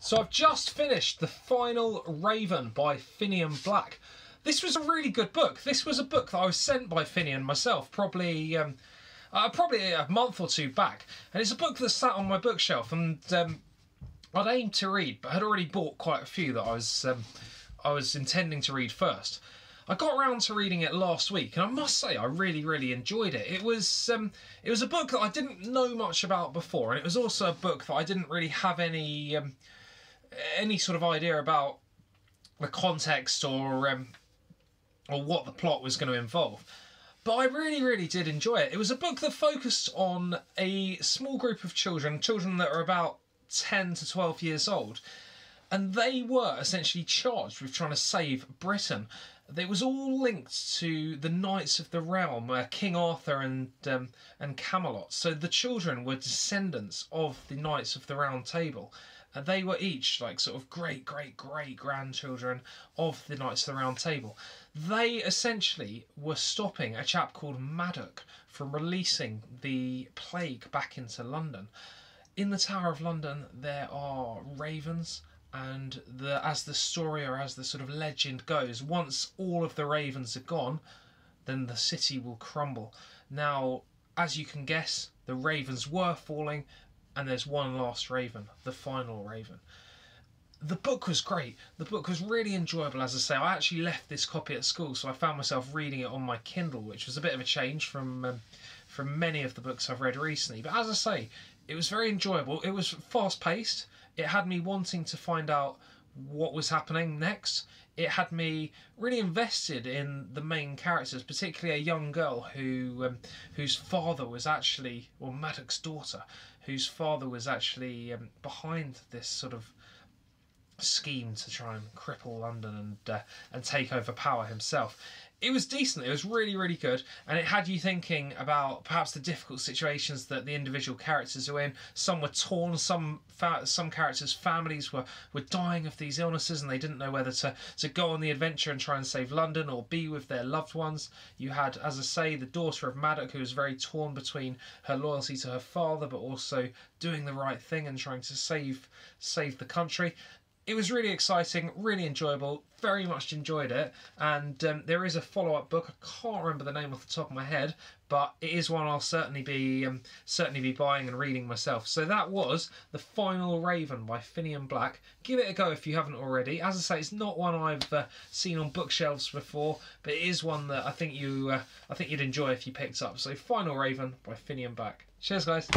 So I've just finished The Final Raven by Finian Black. This was a really good book. This was a book that I was sent by Finian myself, probably a month or two back. And it's a book that sat on my bookshelf, and I'd aimed to read, but had already bought quite a few that I was intending to read first. I got around to reading it last week, and I must say I really enjoyed it. It was a book that I didn't know much about before, and it was also a book that I didn't really have any sort of idea about the context or what the plot was going to involve. But I really did enjoy it. It was a book that focused on a small group of children that are about 10 to 12 years old, and they were essentially charged with trying to save Britain. It was all linked to the Knights of the Realm, King Arthur and Camelot. So the children were descendants of the Knights of the Round Table. And they were each like sort of great grandchildren of the Knights of the Round Table. They essentially were stopping a chap called Maddock from releasing the plague back into London. In the Tower of London there are ravens, and as the story or as the sort of legend goes, once all of the ravens are gone, then the city will crumble. Now, as you can guess, the ravens were falling, and there's one last raven, the final raven. The book was great. The book was really enjoyable. As I say, I actually left this copy at school, so I found myself reading it on my Kindle, which was a bit of a change from many of the books I've read recently. But as I say, it was very enjoyable. It was fast-paced. It had me wanting to find out what was happening next. It had me really invested in the main characters, particularly a young girl whose father was actually, or Maddock's daughter, whose father was actually behind this sort of scheme to try and cripple London and take over power himself. It was decent. It was really good, and it had you thinking about perhaps the difficult situations that the individual characters are in. Some were torn. Some characters' families were dying of these illnesses, and they didn't know whether to go on the adventure and try and save London or be with their loved ones. You had, as I say, the daughter of Maddock, who was very torn between her loyalty to her father but also doing the right thing and trying to save the country. It was really exciting, really enjoyable, very much enjoyed it, and there is a follow-up book. I can't remember the name off the top of my head, but it is one I'll certainly be buying and reading myself. So that was The Final Raven by Finian Black. Give it a go if you haven't already. As I say, it's not one I've seen on bookshelves before, but it is one that I think you'd enjoy if you picked up. So Final Raven by Finian Black. Cheers, guys.